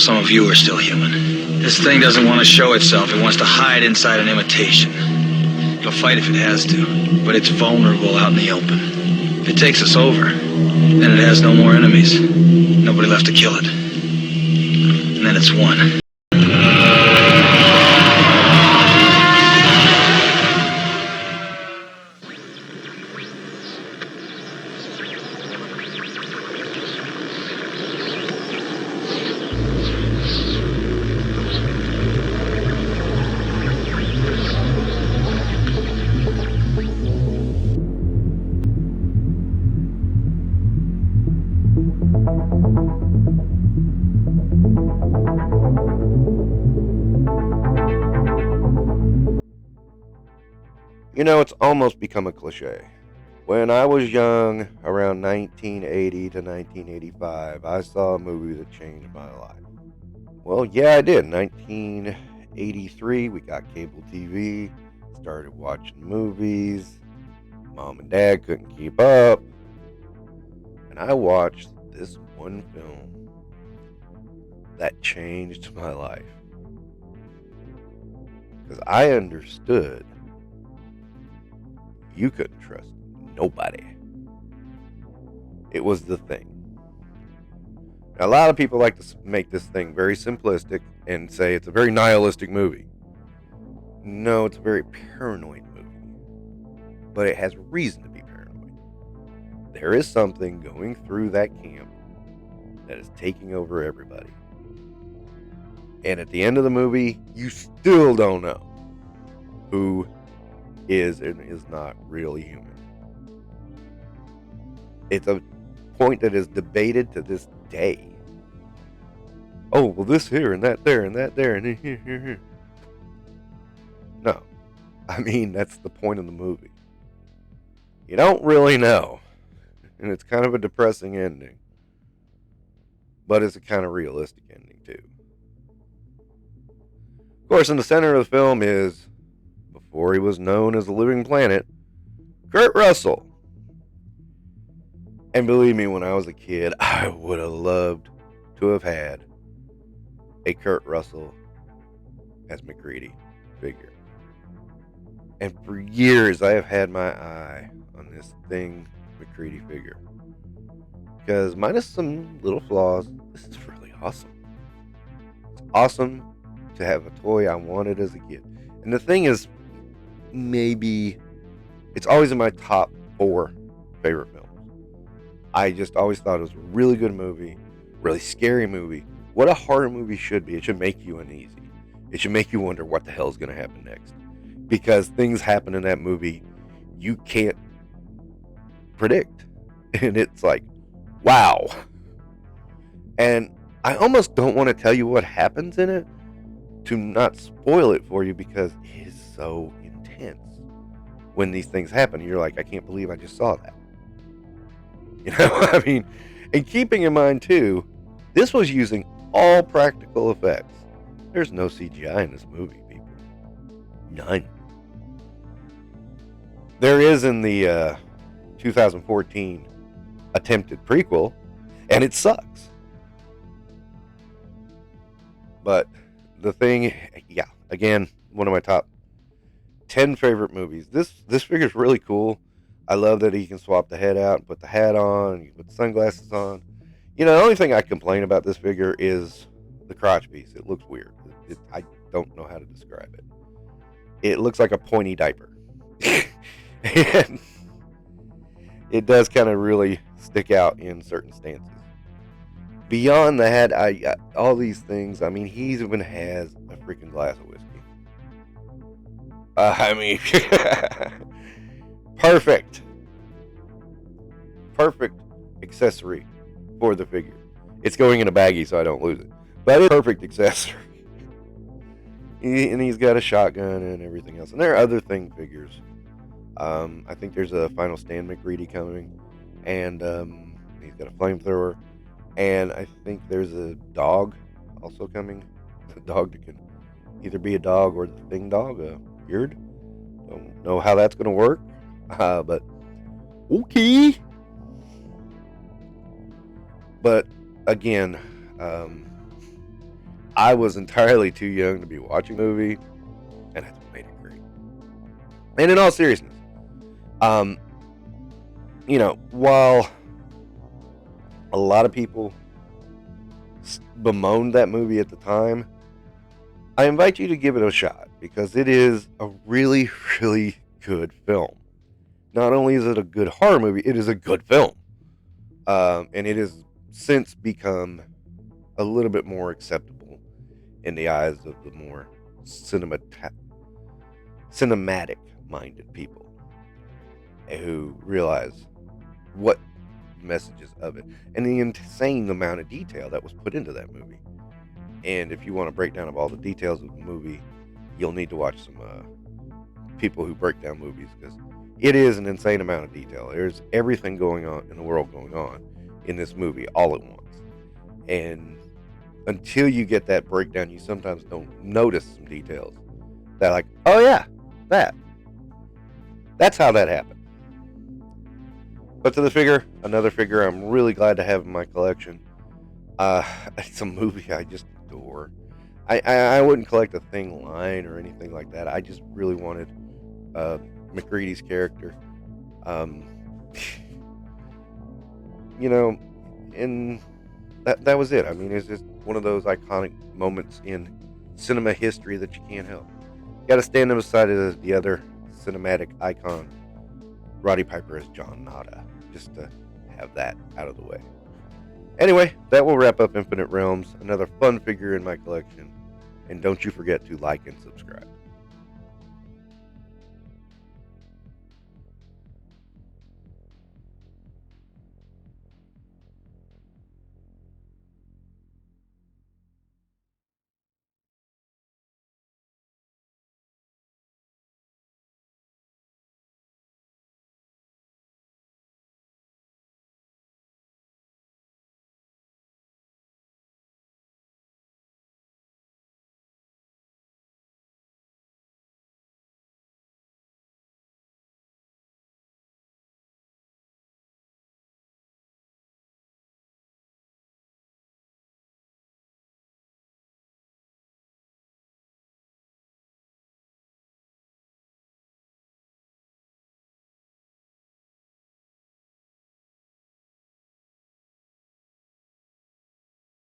Some of you are still human. This thing doesn't want to show itself. It wants to hide inside an imitation. It'll fight if it has to, but it's vulnerable out in the open. If it takes us over, then it has no more enemies. Nobody left to kill it. And then it's won. You know, it's almost become a cliche. When I was young, around 1980 to 1985, I saw a movie that changed my life. Well, yeah, I did. 1983, we got cable TV, started watching movies. Mom and Dad couldn't keep up. And I watched this one film that changed my life. Because I understood you couldn't trust nobody. It was The Thing. Now, a lot of people like to make this thing very simplistic and say it's a very nihilistic movie. No, it's a very paranoid movie. But it has reason to be paranoid. There is something going through that camp that is taking over everybody. And at the end of the movie, you still don't know who is and is not really human. It's a point that is debated to this day. Oh, well, this here and that there and that there and here. No. I mean, that's the point of the movie. You don't really know. And it's kind of a depressing ending. But it's a kind of realistic ending, too. Of course, in the center of the film is, before he was known as the Living Planet, Kurt Russell. And believe me, when I was a kid, I would have loved to have had a Kurt Russell as MacReady figure. And for years, I have had my eye on this Thing MacReady figure. Because minus some little flaws, this is really awesome. It's awesome to have a toy I wanted as a kid. And the thing is, maybe it's always in my top 4 favorite films. I just always thought it was a really good movie, really scary movie. What a horror movie should be. It should make you uneasy. It should make you wonder what the hell is going to happen next. Because things happen in that movie you can't predict. And it's like, wow. And I almost don't want to tell you what happens in it to not spoil it for you, because it is so intense when these things happen. You're like, I can't believe I just saw that. You know, I mean, and keeping in mind too, this was using all practical effects. There's no CGI in this movie, people. None. There is in the 2014 attempted prequel, and it sucks. But The Thing, yeah, again, one of my top 10 favorite movies. This figure's really cool. I love that he can swap the head out and put the hat on, you can put the sunglasses on. You know, the only thing I complain about this figure is the crotch piece. It looks weird. I don't know how to describe it. It looks like a pointy diaper. And it does kind of really stick out in certain stances. Beyond that, all these things, I mean, he even has a freaking glass of whiskey. I mean, perfect accessory for the figure. It's going in a baggie so I don't lose it, but it's a perfect accessory. And he's got a shotgun and everything else. And there are other Thing figures. I think there's a Final Stand MacReady coming, and he's got a flamethrower. And I think there's a dog also coming. A dog that can either be a dog or the Thing dog. Weird. Don't know how that's going to work. But okay. But again, I was entirely too young to be watching the movie, and that's what made it great. And in all seriousness, while a lot of people bemoaned that movie at the time, I invite you to give it a shot, because it is a really, really good film. Not only is it a good horror movie, it is a good film. And it has since become a little bit more acceptable in the eyes of the more cinematic-minded people who realize what messages of it and the insane amount of detail that was put into that movie. And if you want a breakdown of all the details of the movie, you'll need to watch some people who break down movies, because it is an insane amount of detail. There's everything going on in the world going on in this movie all at once. And until you get that breakdown, you sometimes don't notice some details that, like, oh yeah, that's how that happened. But to the figure, another figure I'm really glad to have in my collection. It's a movie I just adore. I wouldn't collect a thing line or anything like that. I just really wanted MacReady's character. And that was it. I mean, it's just one of those iconic moments in cinema history that you can't help. You got to stand on the side of the other cinematic icon, Roddy Piper as John Nada, just to have that out of the way. Anyway, that will wrap up Infinite Realms, another fun figure in my collection. And don't you forget to like and subscribe.